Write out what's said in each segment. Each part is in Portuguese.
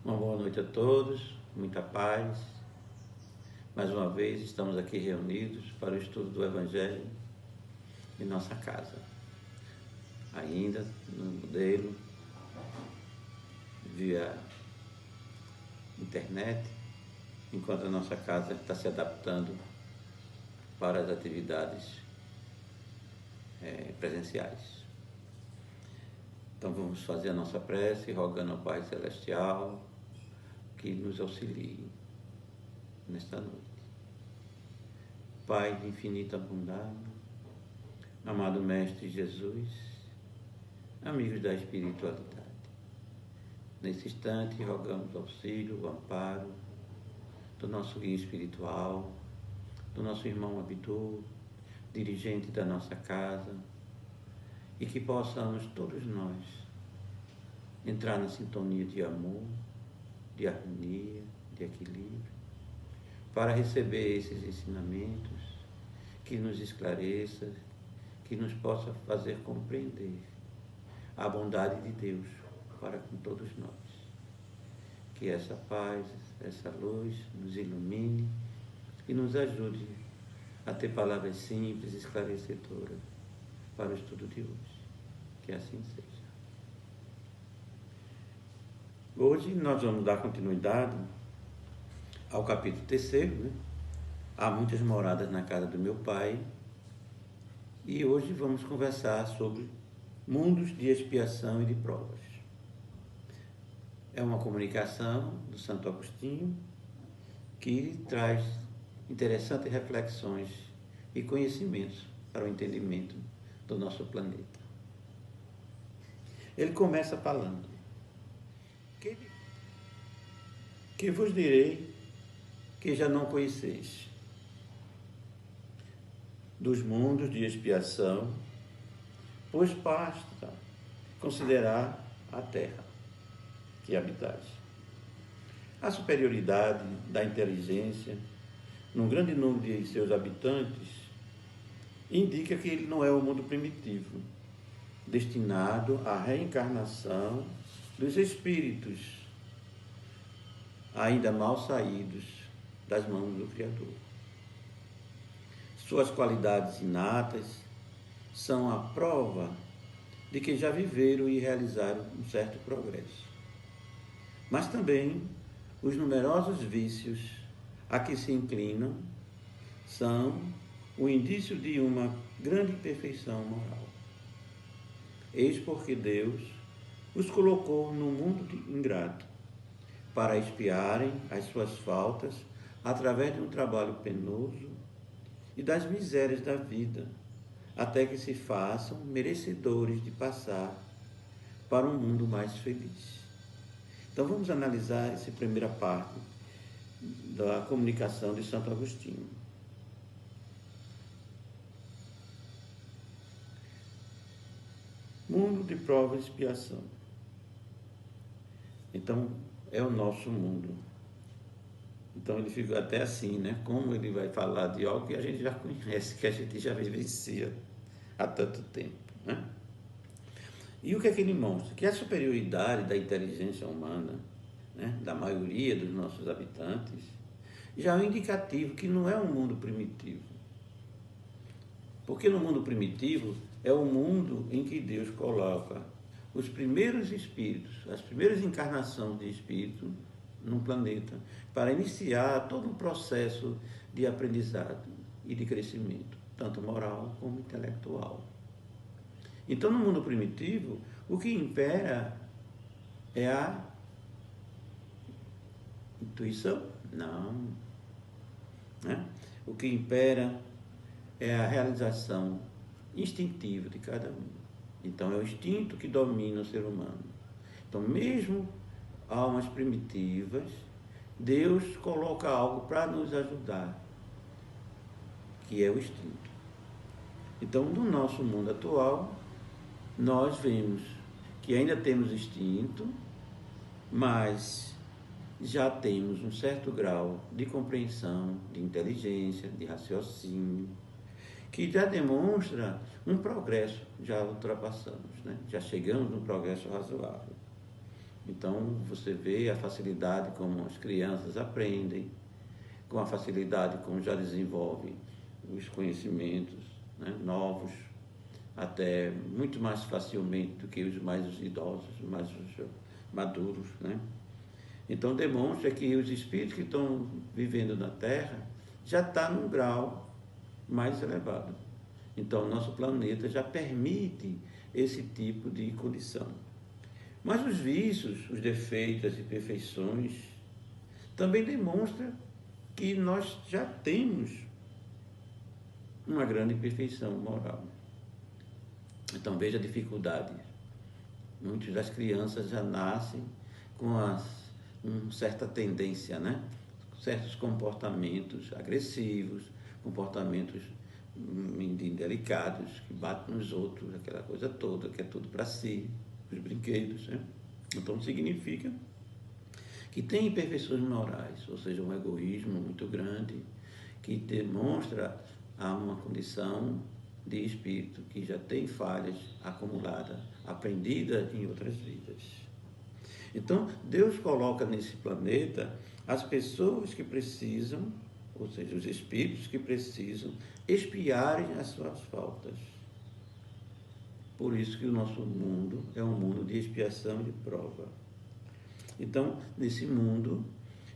Uma boa noite a todos, muita paz. Mais uma vez estamos aqui reunidos para o estudo do Evangelho em nossa casa. Ainda no modelo via internet, enquanto a nossa casa está se adaptando para as atividades presenciais. Então vamos fazer a nossa prece, rogando ao Pai Celestial que nos auxilie nesta noite. Pai de infinita bondade, amado Mestre Jesus, amigos da espiritualidade, nesse instante rogamos o auxílio, o amparo do nosso guia espiritual, do nosso irmão Abdu, dirigente da nossa casa, e que possamos todos nós entrar na sintonia de amor, de harmonia, de equilíbrio, para receber esses ensinamentos que nos esclareça, que nos possa fazer compreender a bondade de Deus para com todos nós. Que essa paz, essa luz nos ilumine e nos ajude a ter palavras simples, esclarecedoras para o estudo de hoje. Que assim seja. Hoje nós vamos dar continuidade ao capítulo 3, né? Há muitas moradas na casa do meu pai, e hoje vamos conversar sobre mundos de expiação e de provas. É uma comunicação do Santo Agostinho que traz interessantes reflexões e conhecimentos para o entendimento do nosso planeta. Ele começa falando: que vos direi que já não conheceis dos mundos de expiação, pois basta considerar a terra que habitais. A superioridade da inteligência num grande número de seus habitantes indica que ele não é o mundo primitivo, destinado à reencarnação dos espíritos ainda mal saídos das mãos do Criador. Suas qualidades inatas são a prova de que já viveram e realizaram um certo progresso. Mas também os numerosos vícios a que se inclinam são o indício de uma grande perfeição moral. Eis porque Deus os colocou no mundo ingrato, para expiarem as suas faltas através de um trabalho penoso e das misérias da vida, até que se façam merecedores de passar para um mundo mais feliz. Então vamos analisar essa primeira parte da comunicação de Santo Agostinho. Mundo de prova e expiação. Então, é o nosso mundo. Então ele fica até assim, né? Como ele vai falar de algo que a gente já conhece, que a gente já vivencia há tanto tempo, né? E o que é que ele mostra? Que a superioridade da inteligência humana, né, da maioria dos nossos habitantes, já é um indicativo que não é um mundo primitivo. Porque no mundo primitivo é o mundo em que Deus coloca os primeiros espíritos, as primeiras encarnações de espírito num planeta, para iniciar todo um processo de aprendizado e de crescimento, tanto moral como intelectual. Então, no mundo primitivo, o que impera é a intuição? Não. Né? O que impera é a realização instintiva de cada um. Então, é o instinto que domina o ser humano. Então, mesmo almas primitivas, Deus coloca algo para nos ajudar, que é o instinto. Então, no nosso mundo atual, nós vemos que ainda temos instinto, mas já temos um certo grau de compreensão, de inteligência, de raciocínio, que já demonstra um progresso, já ultrapassamos, né? Já chegamos num progresso razoável. Então, você vê a facilidade como as crianças aprendem, com a facilidade como já desenvolvem os conhecimentos, né, novos, até muito mais facilmente do que os mais idosos, mais maduros, né? Então, demonstra que os espíritos que estão vivendo na Terra já estão num grau mais elevado. Então, nosso planeta já permite esse tipo de condição. Mas os vícios, os defeitos, as imperfeições, também demonstram que nós já temos uma grande imperfeição moral. Então, veja a dificuldade. Muitas das crianças já nascem com uma certa tendência, né? Certos comportamentos agressivos, comportamentos indelicados, que batem nos outros, aquela coisa toda, que é tudo para si, os brinquedos, né? Então, significa que tem imperfeições morais, ou seja, um egoísmo muito grande, que demonstra uma condição de espírito que já tem falhas acumuladas, aprendidas em outras vidas. Então, Deus coloca nesse planeta as pessoas que precisam, ou seja, os espíritos que precisam expiarem as suas faltas. Por isso que o nosso mundo é um mundo de expiação e de prova. Então, nesse mundo,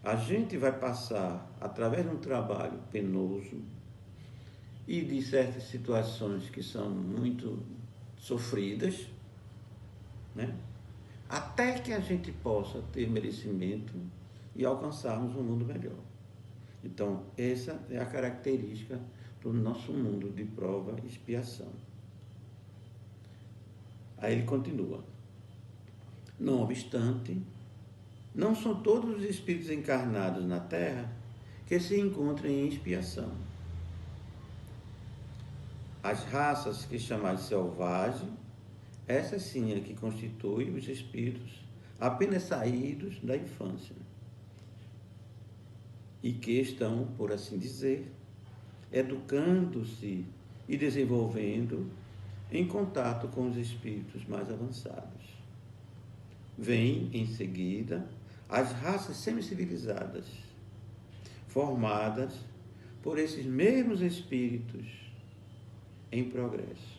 a gente vai passar, através de um trabalho penoso e de certas situações que são muito sofridas, né? Até que a gente possa ter merecimento e alcançarmos um mundo melhor. Então, essa é a característica do nosso mundo de prova e expiação. Aí ele continua. Não obstante, não são todos os espíritos encarnados na Terra que se encontram em expiação. As raças que chamais selvagem, essas sim é que constituem os espíritos apenas saídos da infância e que estão, por assim dizer, educando-se e desenvolvendo em contato com os espíritos mais avançados. Vêm, em seguida, as raças semi-civilizadas, formadas por esses mesmos espíritos em progresso.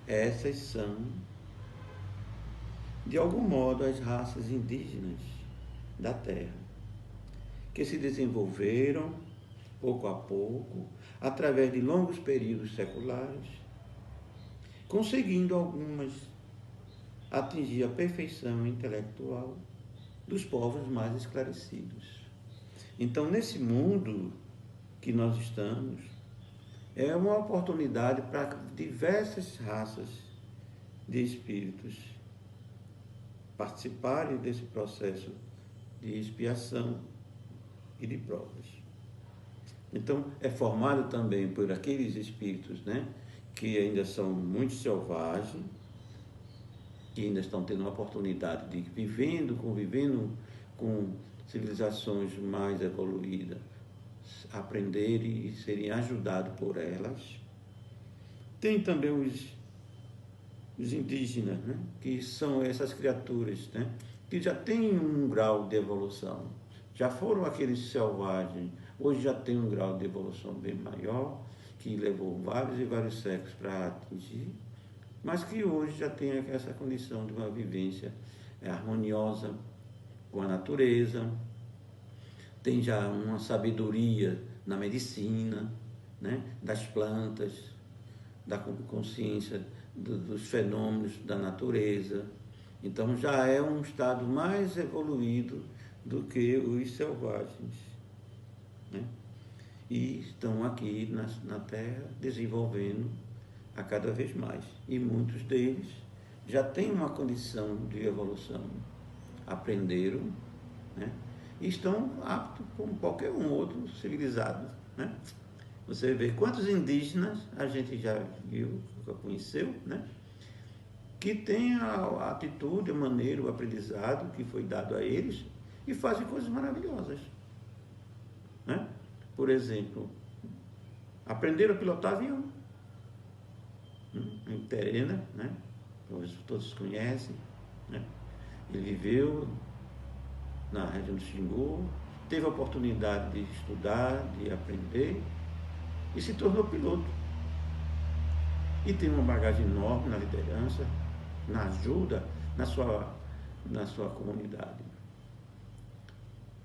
Essas são, de algum modo, as raças indígenas da Terra, que se desenvolveram, pouco a pouco, através de longos períodos seculares, conseguindo algumas atingir a perfeição intelectual dos povos mais esclarecidos. Então, nesse mundo que nós estamos, é uma oportunidade para diversas raças de espíritos participarem desse processo de expiação e de provas. Então, é formado também por aqueles espíritos, né, que ainda são muito selvagens, que ainda estão tendo a oportunidade de convivendo com civilizações mais evoluídas, aprenderem e serem ajudados por elas. Tem também os indígenas, né, que são essas criaturas, né, que já têm um grau de evolução. Já foram aqueles selvagens, hoje já tem um grau de evolução bem maior, que levou vários e vários séculos para atingir, mas que hoje já tem essa condição de uma vivência harmoniosa com a natureza, tem já uma sabedoria na medicina, né, das plantas, da consciência dos fenômenos da natureza. Então já é um estado mais evoluído do que os selvagens, né? E estão aqui na Terra desenvolvendo a cada vez mais. E muitos deles já têm uma condição de evolução, aprenderam, né? E estão aptos como qualquer um outro civilizado, né? Você vê quantos indígenas a gente já viu, já conheceu, né? Que tem a atitude, a maneira, o aprendizado que foi dado a eles e fazem coisas maravilhosas, né? Por exemplo, aprenderam a pilotar avião em Terena, né? Todos conhecem, né? Ele viveu na região do Xingu, teve a oportunidade de estudar, de aprender e se tornou piloto. E tem uma bagagem enorme na liderança, na ajuda, na sua comunidade.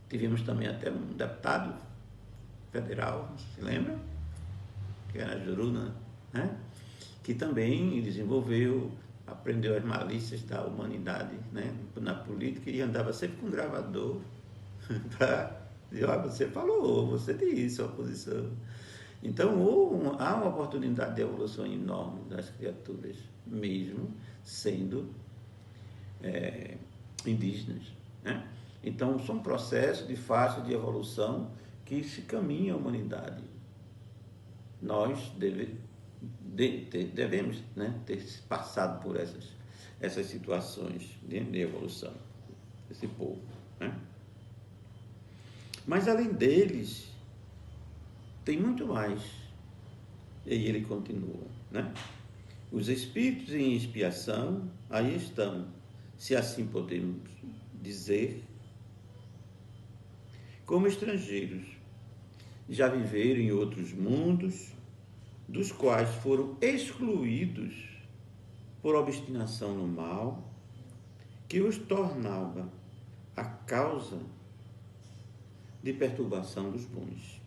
Tivemos também até um deputado federal, se lembra? Que era Juruna, né? Que também desenvolveu, aprendeu as malícias da humanidade, né? Na política, e andava sempre com um gravador para dizer, você falou, você disse, a oposição. Então há uma oportunidade de evolução enorme das criaturas, mesmo sendo indígenas, né? Então são processos de fase de evolução que se caminha a humanidade. Nós devemos, né, ter passado por essas situações de evolução, esse povo, né? Mas além deles, tem muito mais. E ele continua, né? Os espíritos em expiação aí estão, se assim podemos dizer, como estrangeiros. Já viveram em outros mundos, dos quais foram excluídos por obstinação no mal, que os tornava a causa de perturbação dos bons.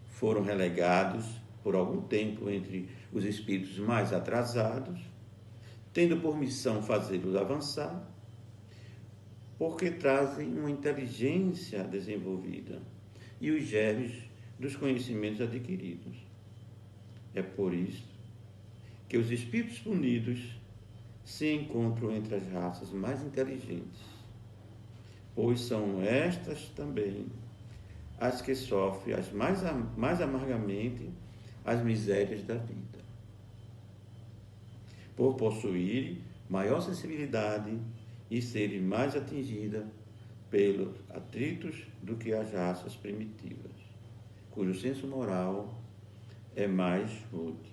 Foram relegados por algum tempo entre os espíritos mais atrasados, tendo por missão fazê-los avançar, porque trazem uma inteligência desenvolvida e os germes dos conhecimentos adquiridos. É por isso que os espíritos punidos se encontram entre as raças mais inteligentes, pois são estas também as que sofrem mais amargamente as misérias da vida, por possuírem maior sensibilidade e serem mais atingidas pelos atritos do que as raças primitivas, cujo senso moral é mais rude.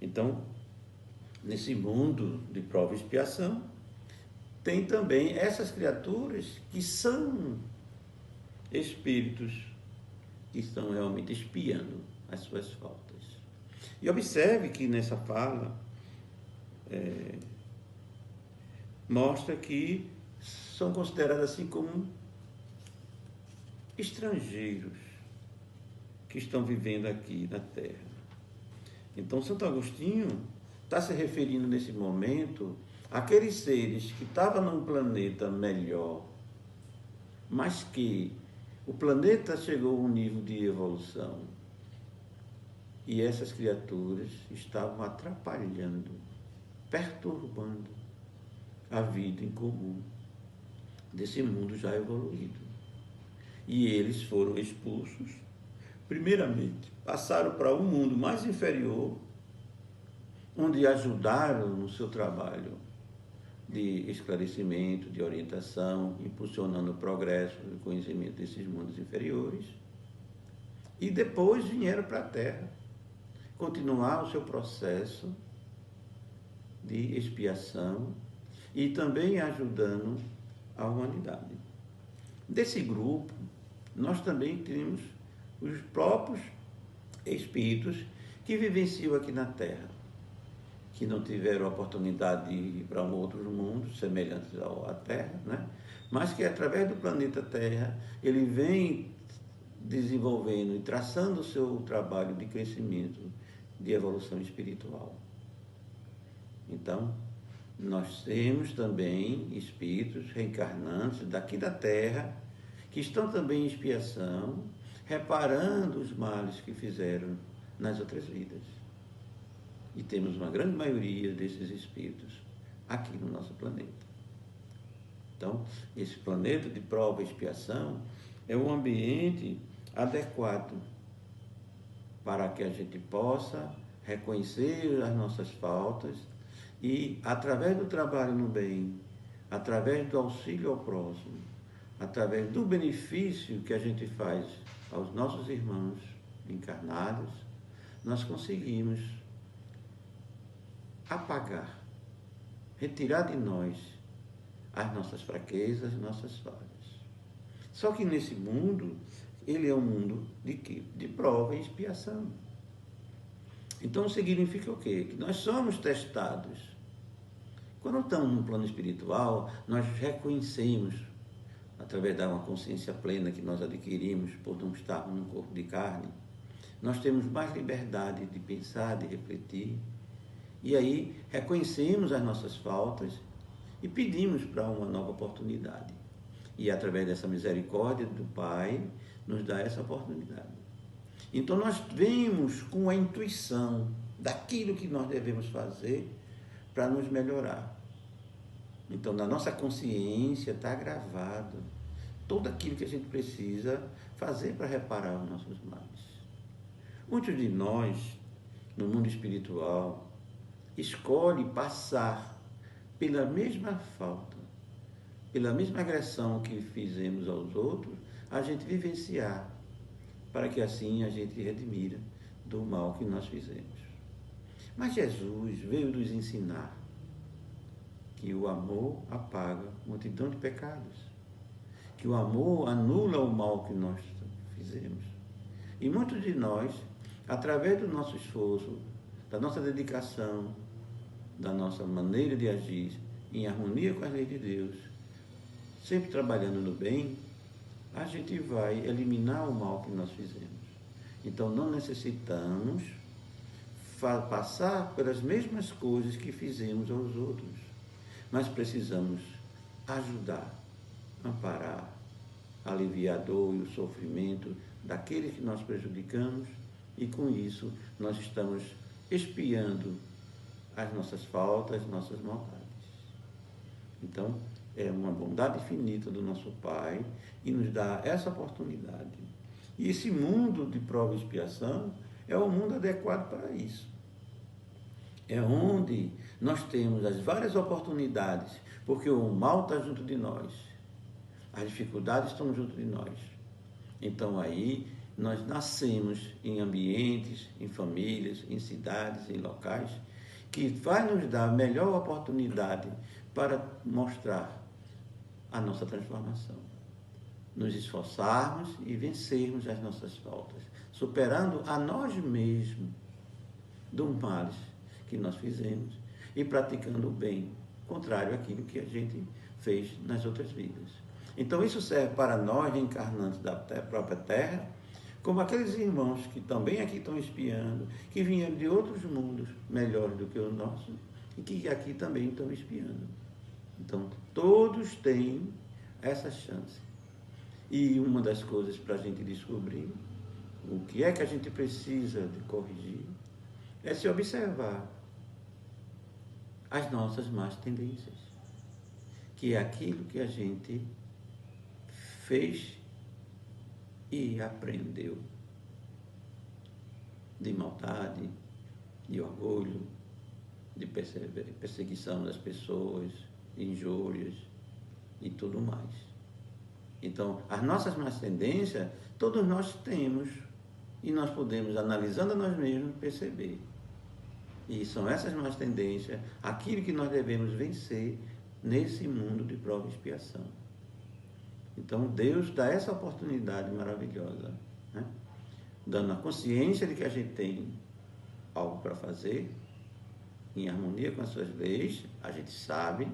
Então, nesse mundo de prova e expiação, tem também essas criaturas que são espíritos que estão realmente espiando as suas faltas. E observe que nessa fala mostra que são considerados assim como estrangeiros que estão vivendo aqui na Terra. Então, Santo Agostinho está se referindo nesse momento àqueles seres que estavam num planeta melhor, mas que o planeta chegou a um nível de evolução e essas criaturas estavam atrapalhando, perturbando a vida em comum desse mundo já evoluído. E eles foram expulsos. Primeiramente, passaram para um mundo mais inferior, onde ajudaram no seu trabalho de esclarecimento, de orientação, impulsionando o progresso e o conhecimento desses mundos inferiores. E depois vieram para a Terra, continuar o seu processo de expiação e também ajudando a humanidade. Desse grupo, nós também temos os próprios espíritos que vivenciam aqui na Terra, que não tiveram a oportunidade de ir para outros mundos semelhantes à Terra, né? Mas que através do planeta Terra ele vem desenvolvendo e traçando o seu trabalho de crescimento, de evolução espiritual. Então, nós temos também espíritos reencarnantes daqui da Terra que estão também em expiação, reparando os males que fizeram nas outras vidas. E temos uma grande maioria desses espíritos aqui no nosso planeta. Então, esse planeta de prova e expiação é um ambiente adequado para que a gente possa reconhecer as nossas faltas e, através do trabalho no bem, através do auxílio ao próximo, através do benefício que a gente faz aos nossos irmãos encarnados, nós conseguimos apagar, retirar de nós as nossas fraquezas, as nossas falhas. Só que nesse mundo, ele é um mundo de quê? De prova e expiação. Então significa o quê? Que nós somos testados. Quando estamos no plano espiritual, nós reconhecemos, através de uma consciência plena que nós adquirimos por não estarmos num corpo de carne, nós temos mais liberdade de pensar, de refletir, e aí reconhecemos as nossas faltas e pedimos para uma nova oportunidade. E através dessa misericórdia do Pai, nos dá essa oportunidade. Então nós vemos com a intuição daquilo que nós devemos fazer para nos melhorar. Então na nossa consciência está gravado tudo aquilo que a gente precisa fazer para reparar os nossos males. Muitos de nós, no mundo espiritual, escolhe passar pela mesma falta, pela mesma agressão que fizemos aos outros, a gente vivenciar, para que assim a gente redimira do mal que nós fizemos. Mas Jesus veio nos ensinar que o amor apaga multidão de pecados, que o amor anula o mal que nós fizemos. E muitos de nós, através do nosso esforço, da nossa dedicação, da nossa maneira de agir em harmonia com as leis de Deus, sempre trabalhando no bem, a gente vai eliminar o mal que nós fizemos. Então não necessitamos passar pelas mesmas coisas que fizemos aos outros, mas precisamos ajudar, amparar, aliviar a dor e o sofrimento daqueles que nós prejudicamos, e com isso nós estamos expiando as nossas faltas, as nossas maldades. Então, é uma bondade infinita do nosso Pai e nos dá essa oportunidade. E esse mundo de prova e expiação é o mundo adequado para isso. É onde nós temos as várias oportunidades, porque o mal está junto de nós, as dificuldades estão junto de nós. Então aí nós nascemos em ambientes, em famílias, em cidades, em locais, que vai nos dar a melhor oportunidade para mostrar a nossa transformação. Nos esforçarmos e vencermos as nossas faltas, superando a nós mesmos dos males que nós fizemos e praticando o bem, contrário àquilo que a gente fez nas outras vidas. Então isso serve para nós, reencarnantes da própria Terra, como aqueles irmãos que também aqui estão espiando, que vieram de outros mundos melhores do que o nosso e que aqui também estão espiando. Então todos têm essa chance. E uma das coisas para a gente descobrir o que é que a gente precisa de corrigir é se observar as nossas más tendências, que é aquilo que a gente fez e aprendeu de maldade, de orgulho, de perseguição das pessoas, injúrias e tudo mais. Então, as nossas más tendências, todos nós temos, e nós podemos, analisando a nós mesmos, perceber. E são essas más tendências, aquilo que nós devemos vencer nesse mundo de prova e expiação. Então, Deus dá essa oportunidade maravilhosa, né? Dando a consciência de que a gente tem algo para fazer, em harmonia com as suas leis, a gente sabe,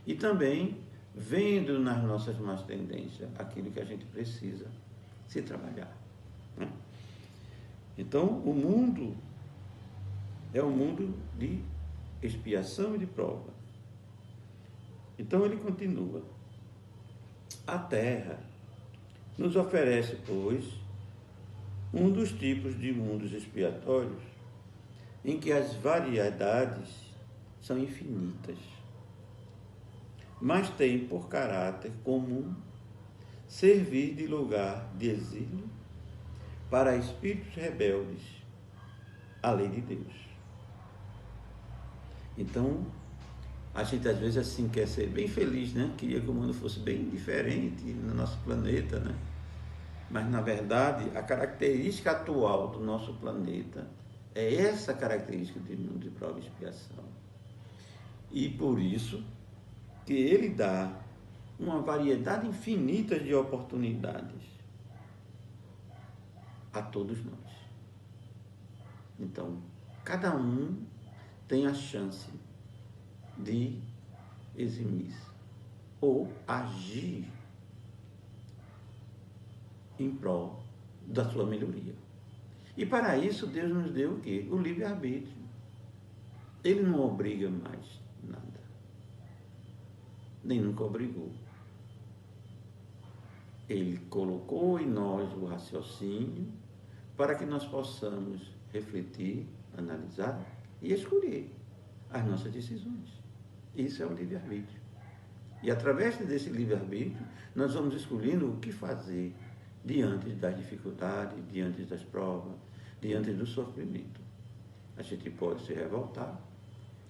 e também vendo nas nossas más tendências aquilo que a gente precisa se trabalhar, né? Então, o mundo é um mundo de expiação e de prova. Então, ele continua. A Terra nos oferece, pois, um dos tipos de mundos expiatórios em que as variedades são infinitas, mas tem por caráter comum servir de lugar de exílio para espíritos rebeldes à lei de Deus. Então, a gente às vezes assim quer ser bem feliz, né? Queria que o mundo fosse bem diferente no nosso planeta, né? Mas, na verdade, a característica atual do nosso planeta é essa característica de mundo de prova e expiação. E, por isso, que Ele dá uma variedade infinita de oportunidades a todos nós. Então, cada um tem a chance de eximir-se ou agir em prol da sua melhoria. E para isso Deus nos deu o quê? O livre-arbítrio. Ele não obriga mais nada. Nem nunca obrigou. Ele colocou em nós o raciocínio para que nós possamos refletir, analisar e escolher as nossas decisões. Isso é o livre-arbítrio. E através desse livre-arbítrio, nós vamos escolhendo o que fazer diante das dificuldades, diante das provas, diante do sofrimento. A gente pode se revoltar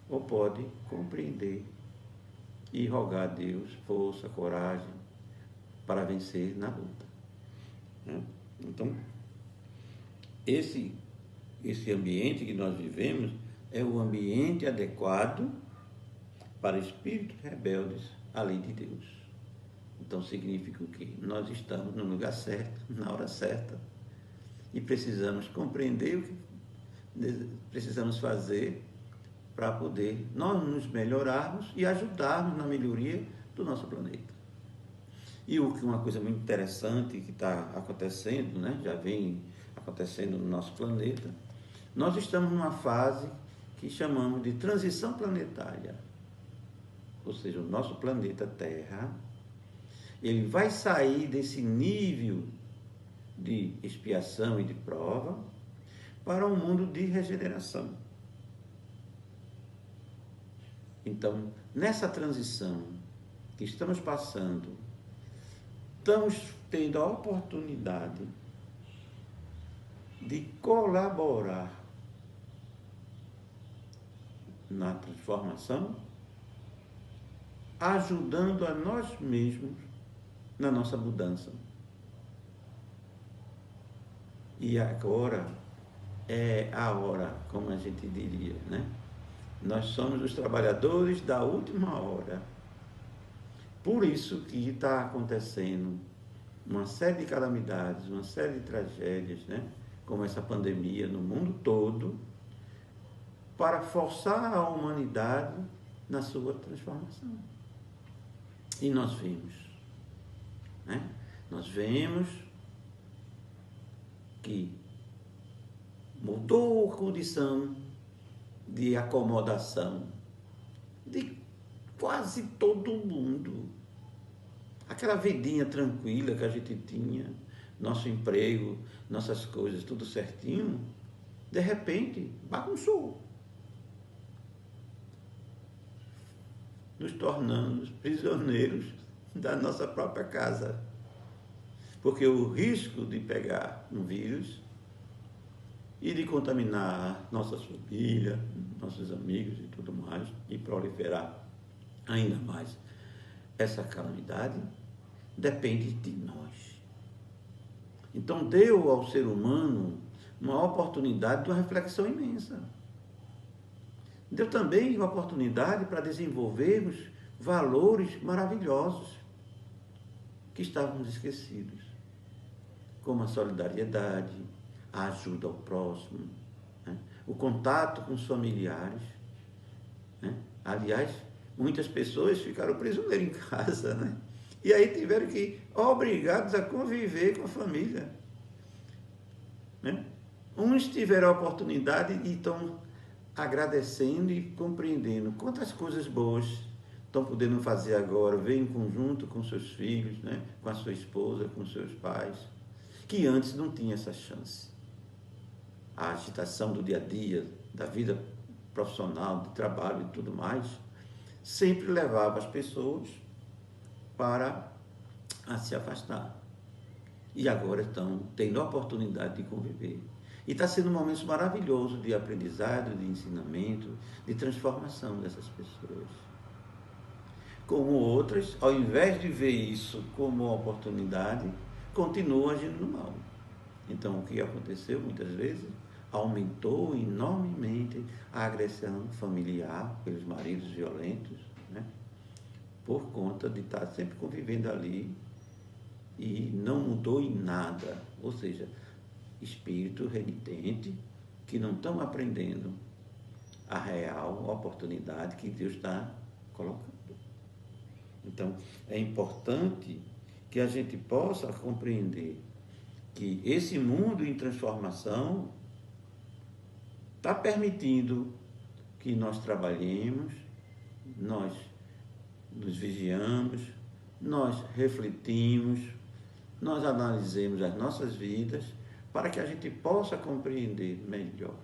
ou pode compreender e rogar a Deus força, coragem para vencer na luta. Então, esse ambiente que nós vivemos é o ambiente adequado para espíritos rebeldes à lei de Deus. Então significa o quê? Nós estamos no lugar certo, na hora certa, e precisamos compreender o que precisamos fazer para poder nós nos melhorarmos e ajudarmos na melhoria do nosso planeta. E uma coisa muito interessante que está acontecendo, né? Já vem acontecendo no nosso planeta, nós estamos numa fase que chamamos de transição planetária. Ou seja, o nosso planeta Terra, ele vai sair desse nível de expiação e de prova para um mundo de regeneração. Então, nessa transição que estamos passando, estamos tendo a oportunidade de colaborar na transformação, ajudando a nós mesmos na nossa mudança. E agora é a hora, como a gente diria, né? Nós somos os trabalhadores da última hora. Por isso que está acontecendo uma série de calamidades, uma série de tragédias, né? Como essa pandemia no mundo todo, para forçar a humanidade na sua transformação. E nós vemos, né? Nós vemos que mudou a condição de acomodação de quase todo mundo. Aquela vidinha tranquila que a gente tinha, nosso emprego, nossas coisas, tudo certinho, de repente bagunçou. Nos tornamos prisioneiros da nossa própria casa. Porque o risco de pegar um vírus e de contaminar nossas famílias, nossos amigos e tudo mais, e proliferar ainda mais essa calamidade, depende de nós. Então, deu ao ser humano uma oportunidade de uma reflexão imensa. Deu também uma oportunidade para desenvolvermos valores maravilhosos que estávamos esquecidos, como a solidariedade, a ajuda ao próximo, né? O contato com os familiares, né? Aliás, muitas pessoas ficaram prisioneiras em casa, né? E aí tiveram que obrigados a conviver com a família, né? Uns tiveram a oportunidade e estão agradecendo e compreendendo quantas coisas boas estão podendo fazer agora, ver em conjunto com seus filhos, né? Com a sua esposa, com seus pais, que antes não tinha essa chance. A agitação do dia a dia, da vida profissional, de trabalho e tudo mais, sempre levava as pessoas para se afastar. E agora estão tendo a oportunidade de conviver. E está sendo um momento maravilhoso de aprendizado, de ensinamento, de transformação dessas pessoas. Como outras, ao invés de ver isso como uma oportunidade, continuam agindo no mal. Então, o que aconteceu muitas vezes? Aumentou enormemente a agressão familiar pelos maridos violentos, né? por conta de estar sempre convivendo ali e não mudou em nada. Ou seja, espírito renitente que não estão aprendendo a real oportunidade que Deus está colocando. Então, é importante que a gente possa compreender que esse mundo em transformação está permitindo que nós trabalhemos, nós nos vigiamos, nós refletimos, nós analisemos as nossas vidas para que a gente possa compreender melhor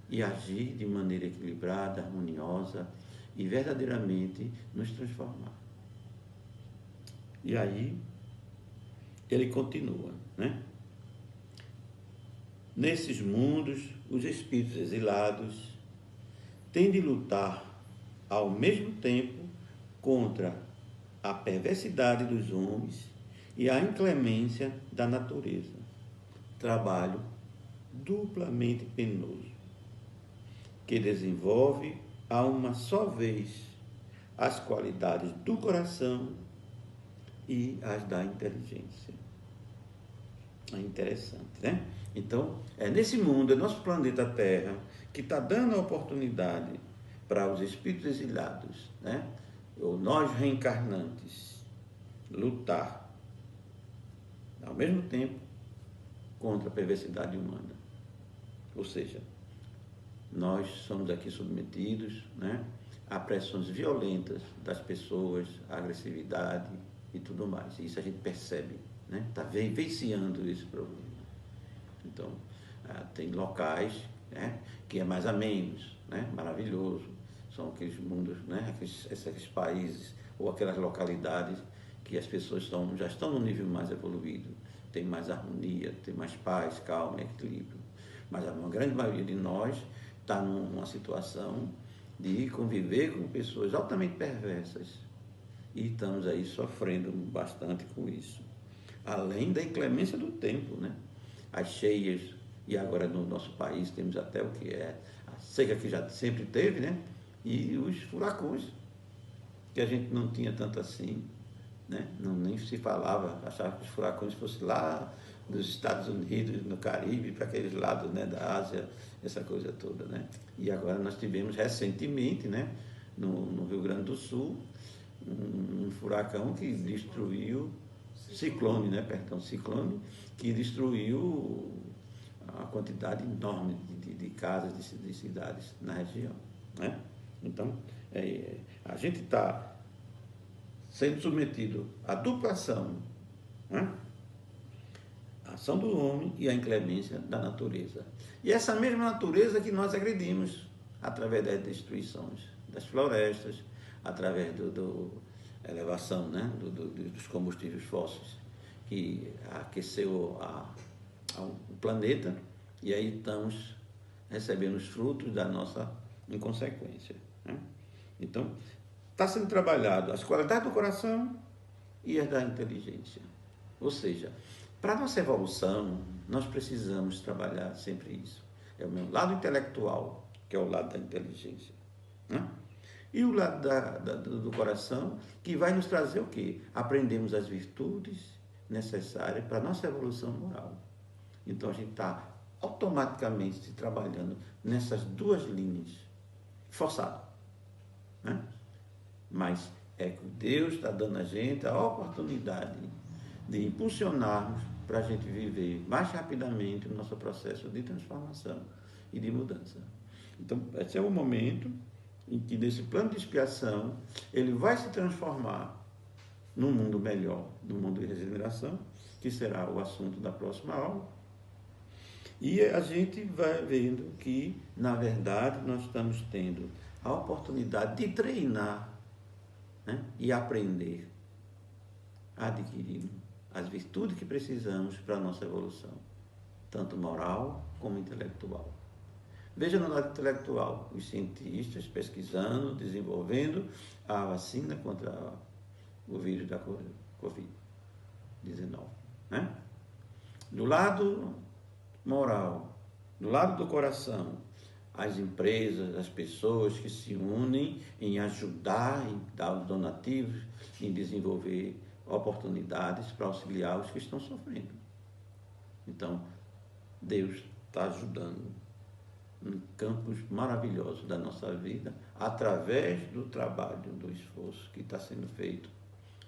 e agir de maneira equilibrada, harmoniosa e verdadeiramente nos transformar. E aí, ele continua, né? Nesses mundos, os espíritos exilados têm de lutar ao mesmo tempo contra a perversidade dos homens e a inclemência da natureza. Trabalho duplamente penoso, que desenvolve a uma só vez as qualidades do coração e as da inteligência. É interessante, né? Então, é nesse mundo, é nosso planeta Terra, que está dando a oportunidade para os espíritos exilados, né? Ou nós reencarnantes, lutar ao mesmo tempo contra a perversidade humana. Ou seja, nós somos aqui submetidos, né, a pressões violentas das pessoas, a agressividade e tudo mais. Isso a gente percebe, né? Está vivenciando esse problema. Então, tem locais, né, que é mais a menos, né, maravilhoso. São aqueles mundos, né, aqueles países ou aquelas localidades que as pessoas já estão num nível mais evoluído. Tem mais harmonia, tem mais paz, calma, equilíbrio. Mas a grande maioria de nós está numa situação de conviver com pessoas altamente perversas e estamos aí sofrendo bastante com isso. Além da inclemência do tempo, né? As cheias, e agora no nosso país temos até o que é a seca que já sempre teve, né? E os furacões, que a gente não tinha tanto assim, né? Não, nem se falava, achava que os furacões fossem lá dos Estados Unidos, no Caribe, para aqueles lados, né, da Ásia, essa coisa toda, né? E agora nós tivemos recentemente, né, no Rio Grande do Sul, um furacão que destruiu, ciclone, que destruiu a quantidade enorme de casas, de cidades na região, né? Então, a gente está sendo submetido à dupla ação, né? A ação do homem e a inclemência da natureza. E essa mesma natureza que nós agredimos através das destruições das florestas, através da elevação, né, dos combustíveis fósseis, que aqueceu o planeta, e aí estamos recebendo os frutos da nossa inconsequência, né? Então, está sendo trabalhado as qualidades do coração e as da inteligência. Ou seja, para a nossa evolução, nós precisamos trabalhar sempre isso. É o meu lado intelectual, que é o lado da inteligência, né? E o lado do coração, que vai nos trazer o quê? Aprendemos as virtudes necessárias para a nossa evolução moral. Então, a gente está automaticamente se trabalhando nessas duas linhas, forçado, né? Mas é que Deus está dando a gente a oportunidade de impulsionarmos para a gente viver mais rapidamente o nosso processo de transformação e de mudança. Então, esse é o momento em que, desse plano de expiação, ele vai se transformar num mundo melhor, num mundo de regeneração, que será o assunto da próxima aula. E a gente vai vendo que, na verdade, nós estamos tendo a oportunidade de treinar, né, e aprender, adquirir as virtudes que precisamos para a nossa evolução, tanto moral como intelectual. Veja no lado intelectual, os cientistas pesquisando, desenvolvendo a vacina contra o vírus da Covid-19, né? Do lado moral, do lado do coração, as empresas, as pessoas que se unem em ajudar, em dar os donativos, em desenvolver oportunidades para auxiliar os que estão sofrendo. Então, Deus está ajudando em campos maravilhosos da nossa vida, através do trabalho, do esforço que está sendo feito,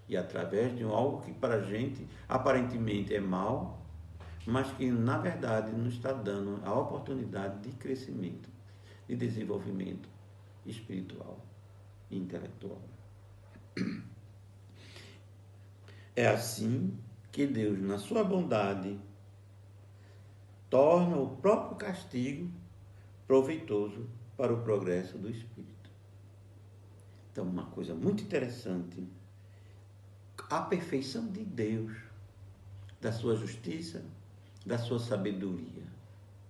e através de algo que para a gente aparentemente é mal, mas que na verdade nos está dando a oportunidade de crescimento, de desenvolvimento espiritual e intelectual. É assim que Deus, na sua bondade, torna o próprio castigo proveitoso para o progresso do espírito. Então, uma coisa muito interessante, a perfeição de Deus, da sua justiça, da sua sabedoria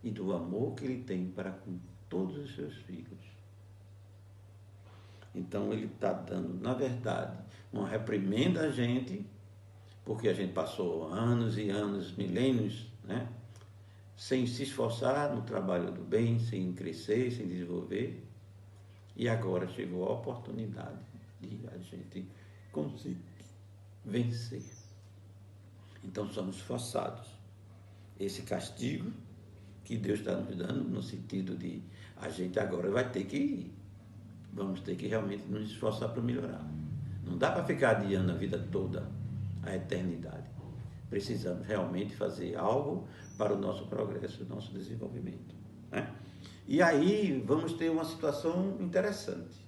e do amor que Ele tem para com todos os seus filhos. Então, Ele está dando, na verdade, uma reprimenda a gente, porque a gente passou anos e anos, milênios, né, sem se esforçar no trabalho do bem, sem crescer, sem desenvolver. E agora chegou a oportunidade de a gente conseguir vencer. Então somos forçados. Esse castigo que Deus está nos dando, no sentido de a gente agora vamos ter que realmente nos esforçar para melhorar. Não dá para ficar adiando a vida toda, a eternidade. Precisamos realmente fazer algo para o nosso progresso, o nosso desenvolvimento, né? E aí vamos ter uma situação interessante,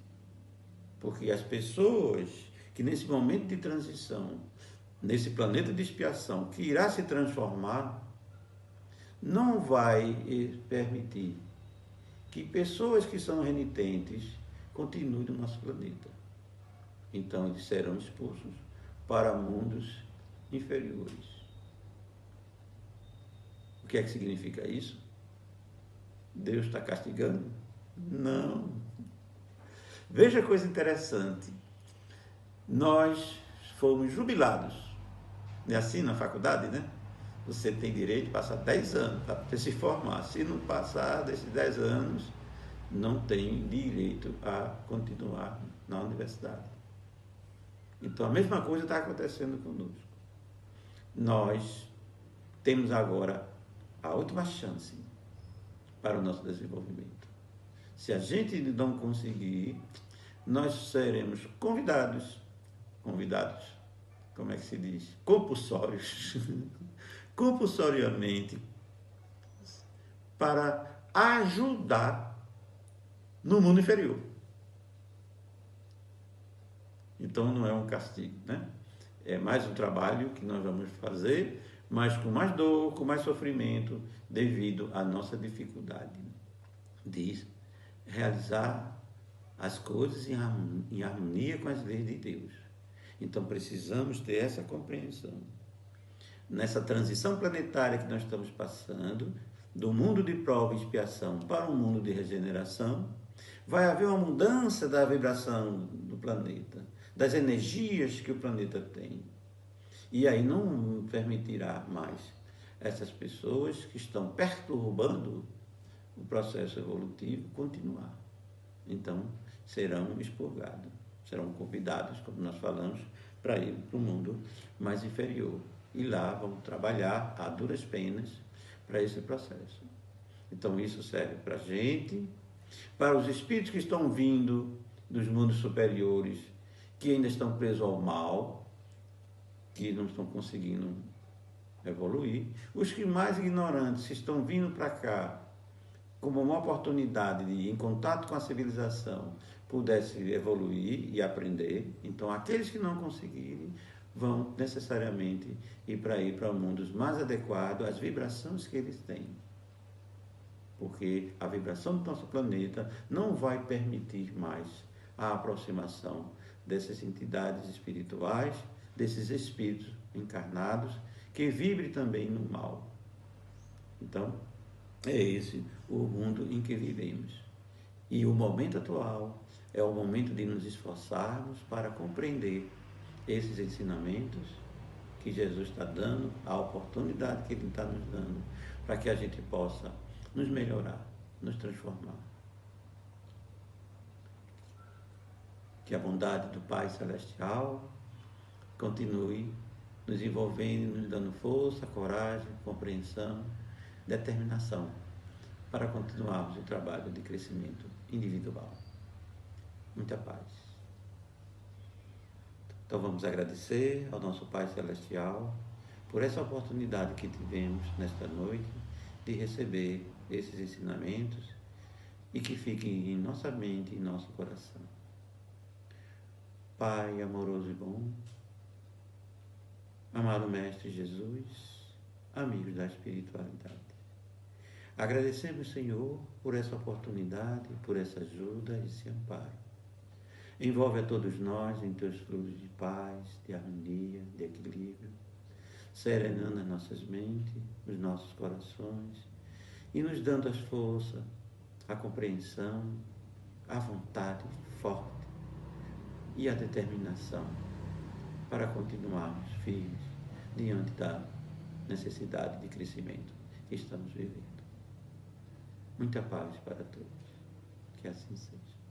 porque as pessoas que nesse momento de transição, nesse planeta de expiação, que irá se transformar, não vai permitir que pessoas que são renitentes continuem no nosso planeta. Então eles serão expulsos para mundos inferiores. O que é que significa isso? Deus está castigando? Não. Veja a coisa interessante. Nós fomos jubilados. É assim na faculdade, né? Você tem direito de passar 10 anos para você se formar. Se não passar desses 10 anos, não tem direito a continuar na universidade. Então a mesma coisa está acontecendo conosco. Nós temos agora a última chance para o nosso desenvolvimento. Se a gente não conseguir, nós seremos convidados, como é que se diz? Compulsórios, compulsoriamente, para ajudar no mundo inferior. Então não é um castigo, né? É mais um trabalho que nós vamos fazer, mas com mais dor, com mais sofrimento, devido à nossa dificuldade de realizar as coisas em harmonia com as leis de Deus. Então precisamos ter essa compreensão. Nessa transição planetária que nós estamos passando, do mundo de prova e expiação para um mundo de regeneração, vai haver uma mudança da vibração do planeta, das energias que o planeta tem. E aí não permitirá mais essas pessoas que estão perturbando o processo evolutivo continuar. Então, serão expurgados, serão convidados, como nós falamos, para ir para o mundo mais inferior. E lá vão trabalhar a duras penas para esse processo. Então, isso serve para a gente, para os espíritos que estão vindo dos mundos superiores, que ainda estão presos ao mal, que não estão conseguindo evoluir, os que mais ignorantes estão vindo para cá como uma oportunidade de, em contato com a civilização, pudesse evoluir e aprender. Então, aqueles que não conseguirem vão necessariamente ir para mundos mais adequados às vibrações que eles têm. Porque a vibração do nosso planeta não vai permitir mais a aproximação dessas entidades espirituais, desses espíritos encarnados, que vibrem também no mal. Então, é esse o mundo em que vivemos. E o momento atual é o momento de nos esforçarmos para compreender esses ensinamentos que Jesus está dando, a oportunidade que Ele está nos dando, para que a gente possa nos melhorar, nos transformar Que a bondade do Pai Celestial continue nos envolvendo, nos dando força, coragem, compreensão, determinação para continuarmos o trabalho de crescimento individual. Muita paz. Então vamos agradecer ao nosso Pai Celestial por essa oportunidade que tivemos nesta noite de receber esses ensinamentos e que fiquem em nossa mente e em nosso coração. Pai amoroso e bom, amado Mestre Jesus, amigos da espiritualidade, agradecemos, Senhor, por essa oportunidade, por essa ajuda e esse amparo. Envolve a todos nós em teus fluxos de paz, de harmonia, de equilíbrio, serenando as nossas mentes, os nossos corações e nos dando as forças, a compreensão, a vontade forte e a determinação para continuarmos firmes diante da necessidade de crescimento que estamos vivendo. Muita paz para todos. Que assim seja.